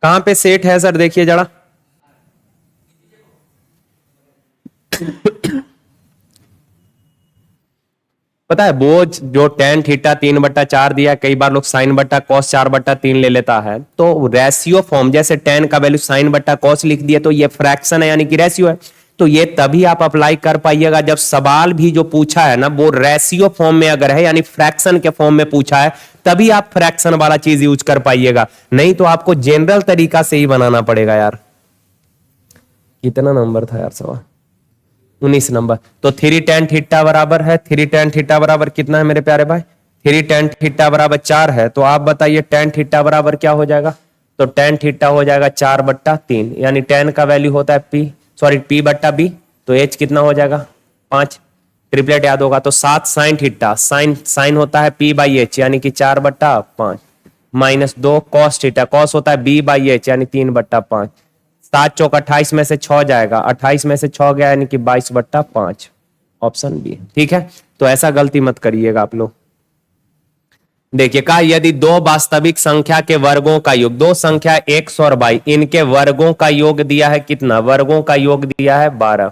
कहां पे सेट है सर, देखिए जरा, पता है वो जो tan थीटा 3/4 दिया, कई बार लोग sin बट्टा cos 4/3 ले लेता है, तो रेशियो फॉर्म, जैसे tan का वैल्यू sin बट्टा cos लिख दिए तो ये फ्रैक्शन है, यानी कि रेशियो है, तो ये तभी आप अप्लाई कर पाइएगा जब सवाल भी जो पूछा है ना वो रेशियो फॉर्म में अगर है, यानी फ्रैक्शन के फॉर्म में पूछा है, तभी आप फ्रैक्शन वाला चीज यूज कर पाइएगा, नहीं तो आपको जनरल तरीका से ही बनाना पड़ेगा यार। कितना नंबर था यार, सवाल 19 नंबर। तो 3 tan थीटा बराबर है, 3 tan थीटा बराबर कितना है मेरे प्यारे भाई, 3 tan थीटा बराबर 4 है, तो आप बताइए tan थीटा बराबर क्या हो जाएगा, तो tan थीटा हो जाएगा 4/3, यानी tan का वैल्यू होता है p/b, तो h कितना हो जाएगा 5, ट्रिपलेट याद होगा, तो 7 sin थीटा, साइन होता है p/h, यानी कि 4/5, -2 cos थीटा, cos होता है b/h, यानी 3/5, 7 चौक 28 में से 6 जाएगा, 28 में से 6 गया, यानी कि 22/5, ऑप्शन बी, ठीक है। तो ऐसा गलती मत करिएगा आप लोग। देखिए कहा यदि दो वास्तविक संख्या के वर्गों का योग, दो संख्या x और y, इनके वर्गों का योग दिया है कितना, वर्गों का योग दिया है 12।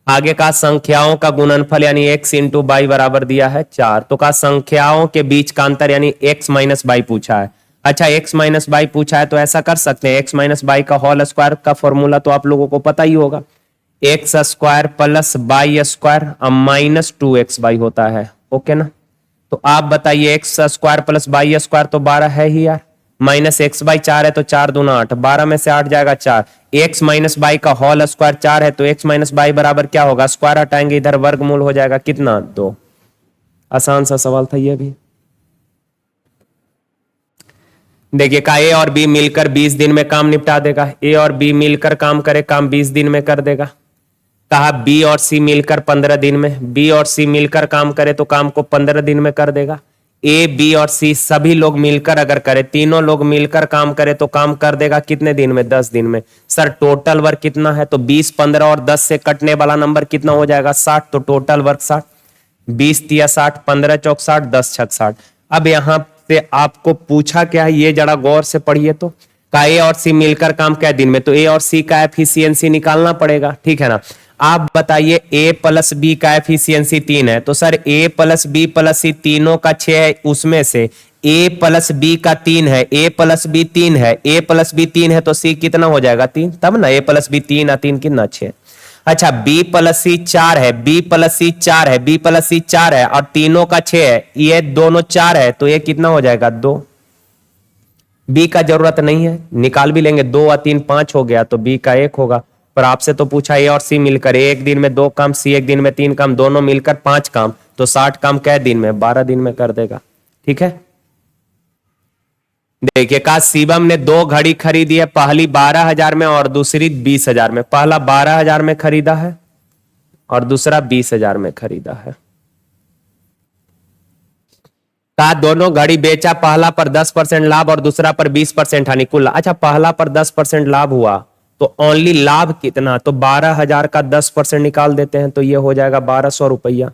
आगे का संख्याओं का गुणनफल यानी x इंटू बाई बराबर दिया है 4। तो का संख्याओं के बीच का अंतर यानी x माइनस बाई पूछा है। अच्छा x माइनस बाई पूछा है तो ऐसा कर सकते हैं, x माइनस बाई का होल स्क्वायर का फॉर्मूला तो आप लोगों को पता ही होगा, x square plus by square minus 2x by होता है, ओके ना। तो आप बताइए x square plus by square तो 12 है ही यार, माइनस एक्स बाई 4 है तो 4 दूना 8, 12 में से 8 जाएगा 4, एक्स माइनस बाई का होल स्क्वायर 4 है तो एक्स माइनस बाई बराबर क्या होगा, स्क्वायर हटाएंगे इधर वर्गमूल हो जाएगा कितना 2। आसान सा सवाल था ये भी। देखिए का ए और बी मिलकर 20 दिन में काम निपटा देगा, ए और बी मिलकर काम करे, काम 20 दिन में कर देगा। कहा बी और सी मिलकर 15 दिन में, बी और सी मिलकर काम करे तो काम को 15 दिन में कर देगा। ए बी और सी सभी लोग मिलकर अगर करे, तीनों लोग मिलकर काम करे तो काम कर देगा कितने दिन में, 10 दिन में। सर टोटल वर्क कितना है, तो 20 15 और 10 से कटने वाला नंबर कितना हो जाएगा 60, तो टोटल वर्क 60, 20 तिया 60, 15 चौक 60, 10 छक 60। अब यहां से आपको पूछा क्या है ये जरा गौर से पढ़िए। तो का ए और सी मिलकर काम क्या दिन में, तो ए और सी का एफिशिएंसी निकालना पड़ेगा, ठीक है ना। आप बताइए ए प्लस बी का एफिशिएंसी 3 है, तो सर ए प्लस बी प्लस सी तीनों का 6 है, उसमें से ए प्लस बी का 3 है, ए प्लस बी 3 है, ए प्लस बी 3 है तो सी कितना हो जाएगा 3, तब ना ए प्लस बी 3 है, 3 कितना 6। अच्छा बी प्लस सी 4 है, बी प्लस सी 4 है, बी प्लस सी 4 है और तीनों का 6 है, ये दोनों 4 है तो ये कितना हो जाएगा 2। बी का जरूरत नहीं है, निकाल भी लेंगे, 2 और 3 5 हो गया तो बी का 1 होगा। पर आपसे तो पूछा ए और सी मिलकर, एक दिन में 2 काम, सी एक दिन में 3 काम, दोनों मिलकर 5 काम, तो 60 काम कै दिन में, 12 दिन में कर देगा, ठीक है। देखिए कहा शिवम ने 2 घड़ी खरीदी है, पहली 12,000 में और दूसरी 20,000 में। पहला 12,000 में खरीदा है और दूसरा 20,000 में खरीदा है। कहा दोनों घड़ी बेचा, पहला पर 10% लाभ और दूसरा पर 20% हानि, कुल। अच्छा पहला पर 10% लाभ हुआ तो ओनली लाभ कितना, तो 12,000 का 10% निकाल देते हैं तो ये हो जाएगा 1200 रुपया।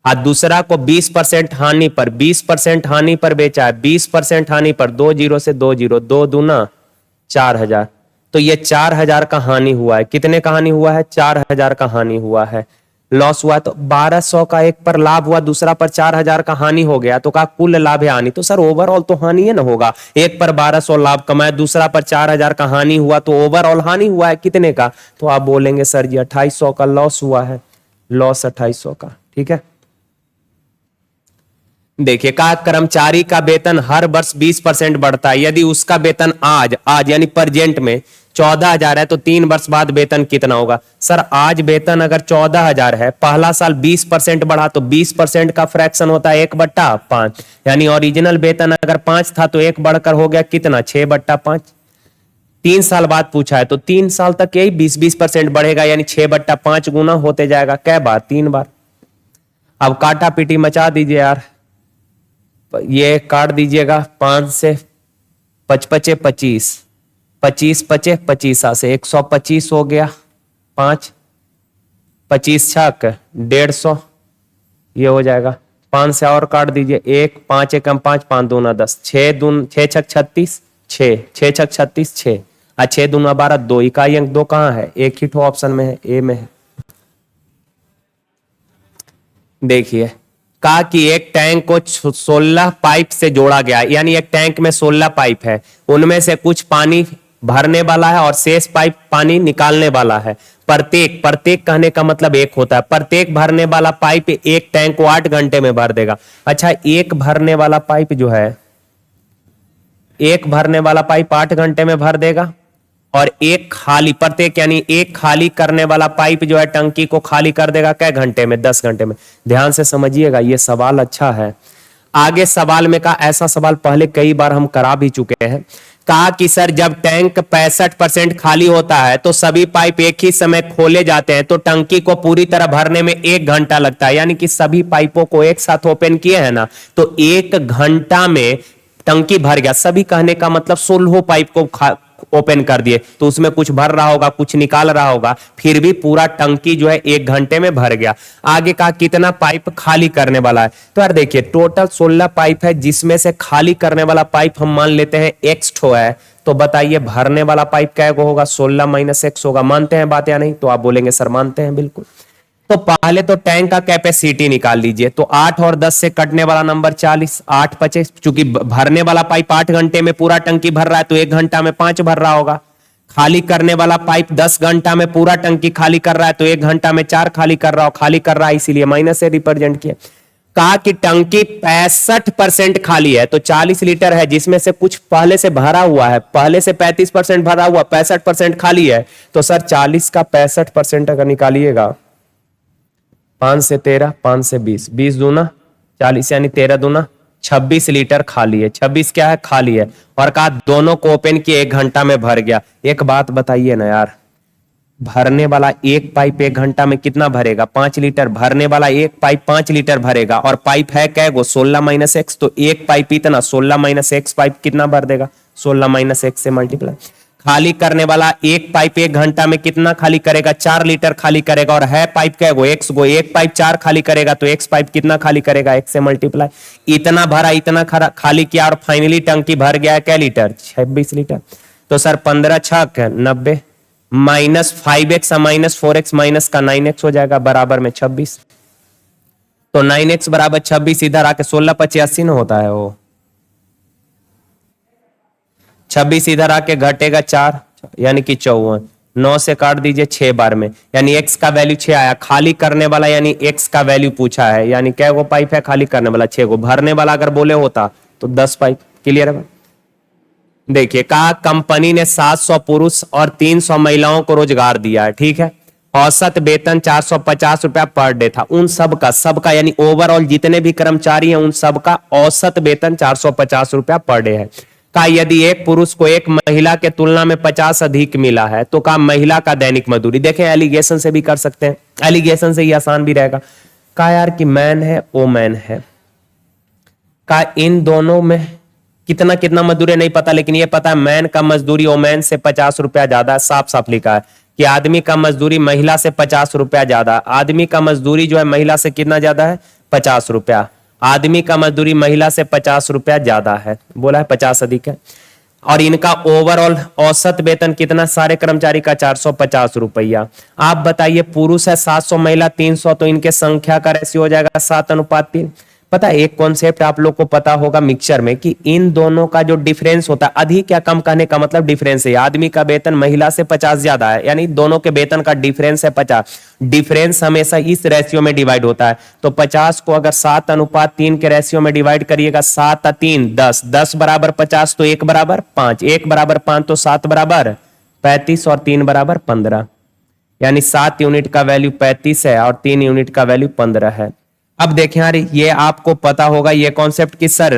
और दूसरा को 20% हानि पर, 20% हानि पर बेचा है, 20% हानि पर, 2 जीरो से 2 जीरो, 2 दूना 4,000, तो ये 4,000 का हानि हुआ है। कितने का हानि हुआ है, 4,000 का हानि हुआ है, लॉस हुआ। तो 1200 का एक पर लाभ हुआ, दूसरा पर 4,000 का हानि हो गया, तो कहा कुल लाभ है हानि, तो सर ओवरऑल तो हानि है ना होगा। एक पर 1200 लाभ कमाया, दूसरा पर 4,000 का हानि हुआ, तो ओवरऑल हानि हुआ है कितने का, तो आप बोलेंगे सर जी 2800 का लॉस हुआ है, लॉस 2800 का, ठीक है। देखिए कहा कर्मचारी का वेतन हर वर्ष 20% बढ़ता है, यदि उसका वेतन आज यानी प्रेजेंट में 14,000 है तो 3 वर्ष बाद वेतन कितना होगा। सर आज वेतन अगर 14,000 है, पहला साल 20% बढ़ा तो 20% का फ्रैक्शन होता है 1/5, यानी ओरिजिनल वेतन अगर 5 था तो 1 बढ़कर हो गया कितना 6/5। 3 साल बाद पूछा है तो 3 साल तक यही 20% बढ़ेगा, यानी 6/5 गुना होते जाएगा, कै बार 3 बार। अब काटा पीटी मचा दीजिए यार, ये काट दीजिएगा, 5 से 5 पचे 25, 25 पचे 25 से 125 हो गया, 5 25 छक 150, ये हो जाएगा। 5 से और काट दीजिए, 1 5 एकम 5, 5 दूना 10, 6 छक 36, 6 छक 36 6, 6 दूना 12, 2 इकाई अंक 2 कहाँ है, एक ही ठो ऑप्शन में है, ए में है। देखिए कहा कि एक टैंक को 16 पाइप से जोड़ा गया, यानी एक टैंक में 16 पाइप है, उनमें से कुछ पानी भरने वाला है और शेष पाइप पानी निकालने वाला है। प्रत्येक कहने का मतलब एक होता है, प्रत्येक भरने वाला पाइप एक टैंक को 8 घंटे में भर देगा। अच्छा एक भरने वाला पाइप जो है, एक भरने वाला पाइप 8 घंटे में भर देगा और एक खाली, प्रत्येक यानी एक खाली करने वाला पाइप जो है टंकी को खाली कर देगा कै घंटे में, 10 घंटे में। ध्यान से समझिएगा, ये सवाल अच्छा है। आगे सवाल में कहा, ऐसा सवाल पहले कई बार हम करा भी चुके हैं, कहा कि सर जब टैंक 65% खाली होता है तो सभी पाइप एक ही समय खोले जाते हैं तो टंकी को पूरी तरह भरने में 1 घंटा लगता है, यानी कि सभी पाइपों को एक साथ ओपन किए हैं ना तो 1 घंटा में टंकी भर गया। सभी कहने का मतलब 16 पाइप को ओपन कर दिए तो उसमें कुछ भर रहा होगा, कुछ निकाल रहा होगा, फिर भी पूरा टंकी जो है 1 घंटे में भर गया। आगे का कितना पाइप खाली करने वाला है, तो यार देखिए टोटल 16 पाइप है, जिसमें से खाली करने वाला पाइप हम मान लेते हैं x ठो है। तो बताइए भरने वाला पाइप क्या होगा, 16 माइनस x होगा। मानते हैं बात या नहीं? तो आप बोलेंगे सर मानते हैं, बिल्कुल। तो पहले तो टैंक का कैपेसिटी निकाल लीजिए। तो 8 और 10 से कटने वाला नंबर 40, 8 पचे, चूंकि भरने वाला पाइप 8 घंटे में पूरा टंकी भर रहा है तो 1 घंटा में 5 भर रहा होगा। खाली करने वाला पाइप 10 घंटा में पूरा टंकी खाली कर रहा है तो 1 घंटा में 4 खाली कर रहा हो, खाली कर रहा है इसीलिए माइनस से रिप्रेजेंट किया। कहा कि टंकी 65% खाली है, तो 40 लीटर है जिसमें से कुछ पहले से भरा हुआ है, पहले से 35% भरा हुआ, 65% खाली है। तो सर 40 का 65% अगर निकालिएगा, 5 से 13, 5 से 20, 20 दूना 40 यानी 13 दूना 26 लीटर खाली है। 26 क्या है, खाली है। और कहा दोनों को ओपन किए 1 घंटा में भर गया। एक बात बताइए ना यार, भरने वाला एक पाइप 1 घंटा में कितना भरेगा, 5 लीटर। भरने वाला एक पाइप 5 लीटर भरेगा और पाइप है क्या गो, 16 माइनस एक्स। तो एक पाइप इतना 16 माइनस एक्स पाइप कितना भर देगा, 16 माइनस एक्स से मल्टीप्लाई। खाली करने वाला एक पाइप 1 घंटा में कितना खाली करेगा, 4 लीटर खाली करेगा। और है पाइप क्या गो, एक्स गो। एक पाइप 4 खाली करेगा तो एक्स पाइप कितना खाली करेगा, एक्स से मल्टीप्लाई। इतना भरा, इतना खाली किया और फाइनली टंकी भर गया क्या लीटर, 26 लीटर। तो सर 15 छक 90 minus 5x minus 4x minus का 9x हो जाएगा बराबर में 26। तो 9x बराबर 26, इधर आके 16 85 न होता है वो, 26 इधर आके घटेगा 4 यानी कि 54। 9 से काट दीजिए 6 बार में, यानी x का वैल्यू 6 आया। खाली करने वाला यानी x का वैल्यू पूछा है, यानी क्या वो पाइप है खाली करने वाला 6 गो। भरने वाला अगर बोले होता तो 10 पाइप। क्लियर है? देखिए कहा कंपनी ने 700 पुरुष और 300 महिलाओं को रोजगार दिया है, ठीक है। औसत वेतन 450 रुपया पर डे था। उन सबका यानी ओवरऑल जितने भी कर्मचारी हैं उन सबका औसत वेतन 450 रुपया पर डे है। कहा यदि एक पुरुष को एक महिला के तुलना में 50 अधिक मिला है तो कहा महिला का दैनिक मजदूरी। देखें एलिगेशन से भी कर सकते हैं, एलिगेशन से ही आसान भी रहेगा। कहा यार कि मैन है वोमैन है, कहा इन दोनों में कितना कितना मजदूरी नहीं पता, लेकिन ये पता है मैन का मजदूरी वोमैन से 50 रुपया ज्यादा। साफ साफ लिखा है कि आदमी का मजदूरी महिला से 50 रुपया ज्यादा। आदमी का मजदूरी जो है महिला से कितना ज्यादा है, 50 रुपया। आदमी का मजदूरी महिला से 50 रुपया ज्यादा है, बोला है 50 अधिक है। और इनका ओवरऑल औसत वेतन कितना, सारे कर्मचारी का 450 रुपया। आप बताइए पुरुष है 700, महिला 300, तो इनके संख्या का रेशियो हो जाएगा 7:3। पता है एक कॉन्सेप्ट आप लोग को पता होगा मिक्सचर में कि इन दोनों का जो डिफरेंस होता है, अधिक या कम कहने का मतलब डिफरेंस है। आदमी का वेतन महिला से 50 ज्यादा है, यानी दोनों के वेतन का डिफरेंस है 50। डिफरेंस हमेशा इस रेशियो में डिवाइड होता है। तो 50 को अगर 7:3 के रेशियो में डिवाइड करिएगा, 7:3 10, 10 बराबर 50 तो 1 बराबर 5, 1 बराबर 5 तो 7 बराबर 35 और 3 बराबर 15। यानी 7 यूनिट का वैल्यू 35 है और 3 यूनिट का वैल्यू 15 है। अब देखें यार ये आपको पता होगा ये कॉन्सेप्ट कि सर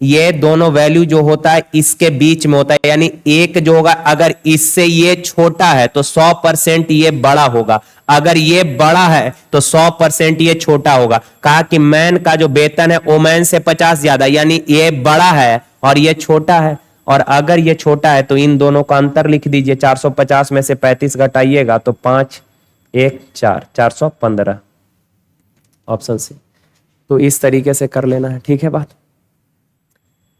ये दोनों वैल्यू जो होता है इसके बीच में होता है, यानी एक जो होगा अगर इससे ये छोटा है तो 100% ये बड़ा होगा, अगर ये बड़ा है तो 100% ये छोटा होगा। कहा कि मैन का जो वेतन है वोमैन से 50 ज्यादा, यानी ये बड़ा है और ये छोटा है। और अगर ये छोटा है तो इन दोनों का अंतर लिख दीजिए, 450 में से 35 घटाइएगा तो 5 1 4 415 ऑप्शन सी। तो इस तरीके से कर लेना है, ठीक है बात।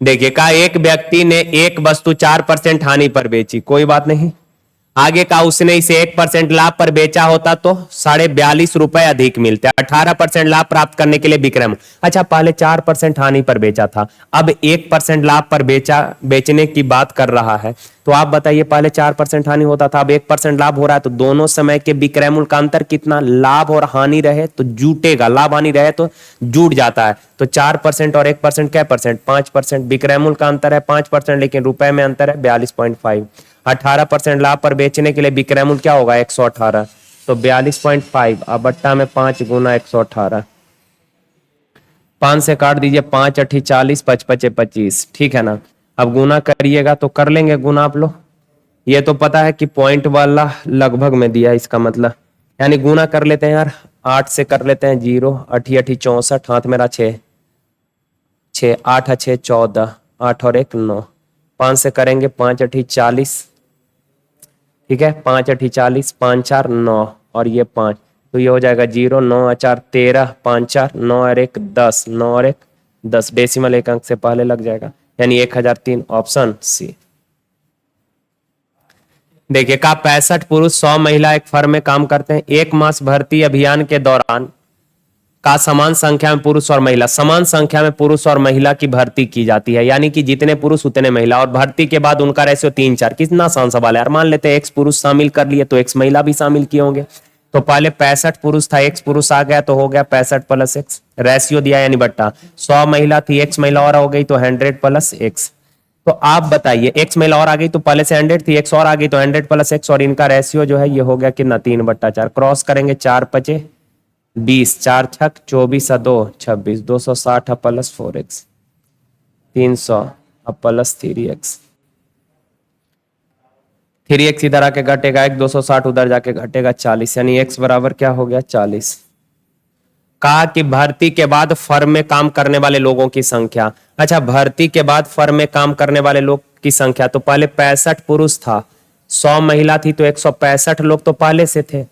देखिए कहा एक व्यक्ति ने एक वस्तु 4% हानि पर बेची, कोई बात नहीं। आगे का उसने इसे 1% लाभ पर बेचा होता तो 42.5 रुपए अधिक मिलते। 18% लाभ प्राप्त करने के लिए विक्रम, अच्छा पहले 4% हानि पर बेचा था, अब 1% लाभ पर बेचने की बात कर रहा है। तो आप बताइए पहले 4% हानि होता था, अब 1% लाभ हो रहा है, तो दोनों समय के विक्रय मूल्य का अंतर कितना, लाभ और हानि रहे तो जुटेगा, लाभ हानि रहे तो जुट जाता है। तो 4% और 1% क्या परसेंट, 5%। विक्रय मूल्य का अंतर है 5%, लेकिन रुपए में अंतर है 42.5। 18% लाभ पर बेचने के लिए विक्रय मूल्य क्या होगा 118, तो 42.5 अब बट्टा में 5 गुना 118। 5 से काट दीजिए, 5 8 40, 5 5 25, ठीक है ना। अब गुना करिएगा तो कर लेंगे गुना आप लोग, ये तो पता है कि पॉइंट वाला लगभग में दिया है इसका मतलब, यानी गुना कर लेते हैं यार। 8 से कर लेते हैं 0, 8 8 64, हाथ मेरा 6 6 8 6 14, 8 और 1 9। 5 से करेंगे 5 8 40, ठीक है, 5 8 40, 5 4 9 और ये 5, तो ये हो जाएगा 0, 9 4 13, 5 4 9 और 1 10, 9 और 1 10, डेसिमल एक अंक से पहले लग जाएगा, यानी 1003, ऑप्शन सी। देखिए का 65 पुरुष 100 महिला एक फर्म में काम करते हैं। एक मास भर्ती अभियान के दौरान का समान संख्या में पुरुष और महिला, समान संख्या में पुरुष और महिला की भर्ती की जाती है, यानी कि जितने पुरुष उतने महिला, और भर्ती के बाद उनका रेशियो 3 4। कितना आसान सवाल है यार। मान लेते हैं एक्स पुरुष शामिल कर लिए तो एक्स महिला भी शामिल किए होंगे। तो पहले 65 पुरुष था, एक्स पुरुष आ गया तो हो गया 65 प्लस एक्स, रेशियो दिया यानी बट्टा। 100 महिला थी, एक्स महिला और हो गई तो 100 प्लस एक्स। तो आप बताइए, एक्स महिला और आ गई तो पहले से 100 थी, एक्स और आ गई तो 100 प्लस एक्स, और इनका रेशियो जो है ये हो गया कितना 3/4। क्रॉस करेंगे 4 5 20, 4 6 24 2 26, 260 plus 4x, 300 plus 3x, 3x इधर आके घटेगा 1, 260 उधर जाके घटेगा 40, यानी x बराबर क्या हो गया 40। कहा कि भर्ती के बाद फर्म में काम करने वाले लोगों की संख्या। अच्छा, भर्ती के बाद फर्म में काम करने वाले लोग की संख्या, तो पहले 65 पुरुष था, 100 महिला थी, तो 165 लोग तो पहले से थे,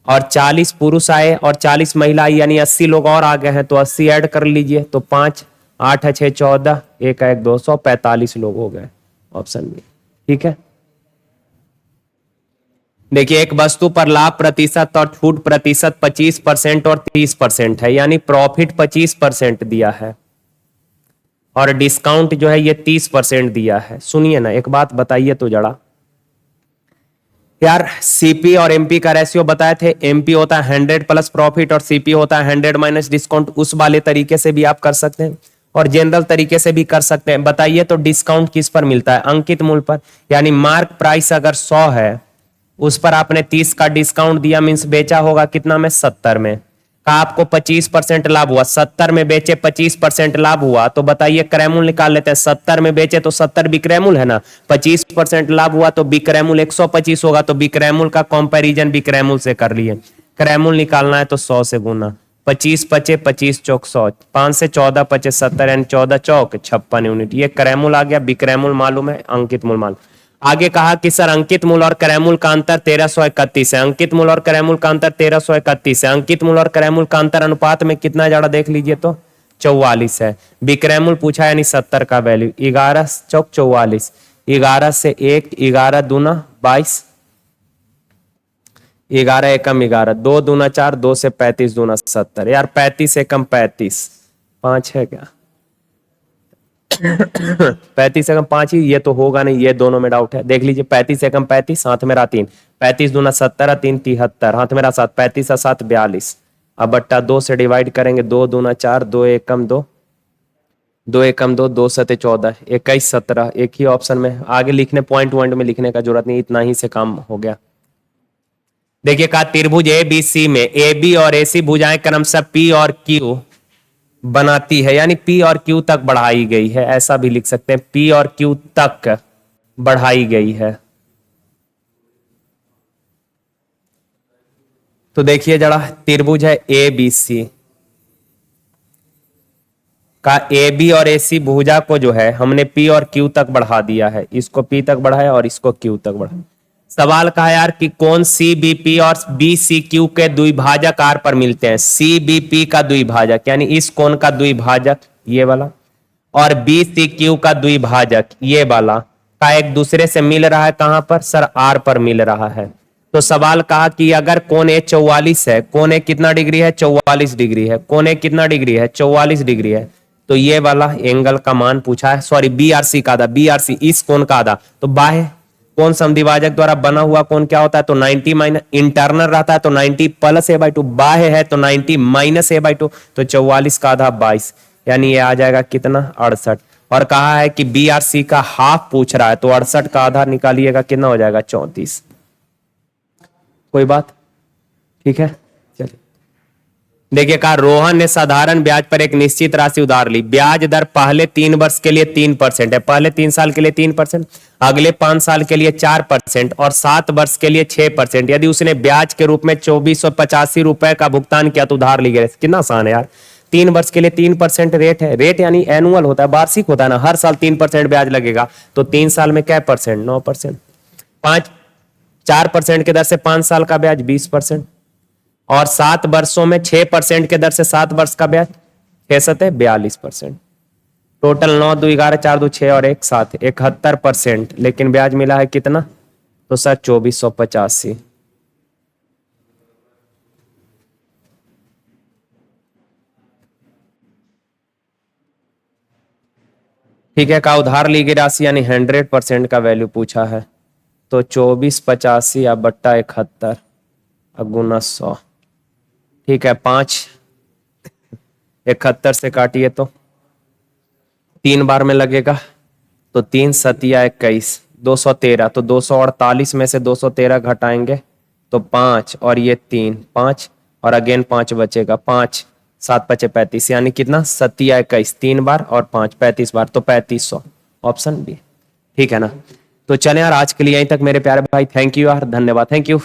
और 40 पुरुष आए और 40 महिला आई, यानी 80 लोग और आ गए हैं, तो 80 ऐड कर लीजिए, तो 5 8 6 14, 1 1 245 लोग हो गए, ऑप्शन बी। ठीक है, देखिए एक वस्तु पर लाभ प्रतिशत और छूट प्रतिशत 25% और 30% है, यानी प्रॉफिट 25% दिया है और डिस्काउंट जो है ये 30% दिया है। सुनिए ना, एक बात बताइए तो जरा यार, सीपी और एमपी का रेशियो बताए थे। एमपी होता है 100 प्लस प्रॉफिट और सीपी होता है 100 माइनस डिस्काउंट। उस वाले तरीके से भी आप कर सकते हैं और जनरल तरीके से भी कर सकते हैं। बताइए तो डिस्काउंट किस पर मिलता है? अंकित मूल्य पर, यानी मार्क प्राइस अगर 100 है, उस पर आपने 30 का डिस्काउंट दिया, मीन्स बेचा होगा कितना में 70 में, का आपको 25% लाभ हुआ, 70 में बेचे 25% लाभ हुआ, तो बताइए क्रय मूल्य निकाल लेते हैं। 70 में बेचे तो 70 विक्रय मूल्य है ना, 25% लाभ हुआ तो विक्रय मूल्य 125 होगा, तो विक्रय मूल्य का कंपैरिजन विक्रय मूल्य से कर लिए। क्रय मूल्य निकालना है तो 100 से गुना, 25 पचे 25 चौक 100, 5 से 14 पचे 70, यानी 14 चौक 56 यूनिट। ये क्रय मूल्य आ गया, विक्रय मूल्य मालूम है, अंकित मूल्य मालूम। आगे कहा कि सर अंकित मूल्य और क्रय मूल्य का अंतर 1331 है, अंकित मूल्य और क्रय मूल्य का अंतर 1331 है, अंकित मूल्य और क्रय मूल्य का अंतर अनुपात में कितना जरा देख लीजिए तो 44 है। विक्रय मूल्य पूछा यानी 70 का वैल्यू, 11 चौक 44, 11 से 1, 11 दूना 22, 11 एकम 11, 2 दूना 4, 2 से 35 दूना 70। यार 35 एकम 35, 5 है क्या? 35 एकम 5 ही, ये तो होगा नहीं, ये दोनों में डाउट है। देख लीजिए 35 एकम 35, हाथ मेरा 3, 35 दूना 70, 3 73, हाथ मेरा 7, 35 7 42, अब बट्टा 2 से डिवाइड करेंगे, 2 दूना 4, 2 एकम 2, 2 एकम 2, 2 सते 14, 21 17, एक ही ऑप्शन में। आगे लिखने पॉइंट में लिखने का जरूरत नहीं, इतना ही से काम हो गया। देखिए कहा त्रिभुज ए बी सी में ए बी और ए सी भुजाएं क्रमशः पी और क्यू बनाती है, यानी पी और क्यू तक बढ़ाई गई है, ऐसा भी लिख सकते हैं, पी और क्यू तक बढ़ाई गई है। तो देखिए जरा, त्रिभुज है ए बी सी का, ए बी और ए सी भुजा को जो है हमने पी और क्यू तक बढ़ा दिया है, इसको पी तक बढ़ाया और इसको क्यू तक बढ़ाया। सवाल कहा यार कि कौन सी बी पी और बी सी क्यू के द्विभाजक आर पर मिलते हैं। सी बी पी का द्विभाजक यानी इस कोण का द्विभाजक ये वाला, और बी सी क्यू का द्विभाजक ये वाला का एक दूसरे से मिल रहा है, कहां पर सर? आर पर मिल रहा है। तो सवाल कहा कि अगर कोण ए 44 है, कोण ए कितना डिग्री है? 44 डिग्री है। कोण ए कितना डिग्री है? 44 डिग्री है। तो ये वाला एंगल का मान पूछा है, सॉरी बी आर सी का आधा, बी आर सी इस कोण का आधा। तो बाह्य कोण समद्विभाजक द्वारा बना हुआ कोण क्या होता है? तो 90 माइनस, इंटरनल रहता है तो 90 प्लस a/2, बाह्य है तो 90 माइनस a/2, तो 44 का आधा 22, यानी ये आ जाएगा कितना? 68। और कहा है कि बी आर सी का हाफ पूछ रहा है, तो 68 का आधा निकालिएगा, कितना हो जाएगा? 34। कोई बात? ठीक है, चलिए देखिए कहा रोहन ने साधारण ब्याज पर एक निश्चित राशि उधार ली। ब्याज दर पहले 3 वर्ष के लिए 3% है, पहले 3 साल के लिए 3%, अगले 5 साल के लिए 4% और 7 वर्ष के लिए 6%। यदि उसने ब्याज के रूप में 2485 रुपए का भुगतान किया तो उधार ली गई। कितना आसान है यार, 3 वर्ष के लिए 3% रेट है, रेट यानी एनुअल होता है, वार्षिक होता है ना, हर साल 3% ब्याज लगेगा, तो 3 साल में क्या परसेंट? 9%। 5 4% की दर से 5 साल का ब्याज 20%, और 7 वर्षों में 6% की दर से 7 वर्ष का ब्याज 6 सतह 42%। टोटल 9 2 11 4 2 6 और 1 7 71%। लेकिन ब्याज मिला है कितना? तो सर 2485। ठीक है, का उधार ली गई राशि यानी 100% का वैल्यू पूछा है, तो 2485 या बट्टा 71 गुना 100। ठीक है, 5 71 से काटिए तो 3 बार में लगेगा, तो 3 सतिया 21 213, तो 248 में से 213 घटाएंगे तो 5 और ये 3 5 और अगेन 5 बचेगा, 5 7 5 35, यानी कितना? सतिया 21 3 बार और 5 35 बार, तो 3500 ऑप्शन बी। ठीक है ना? तो चले यार, आज के लिए यहीं तक मेरे प्यारे भाई। थैंक यू यार, धन्यवाद, थैंक यू।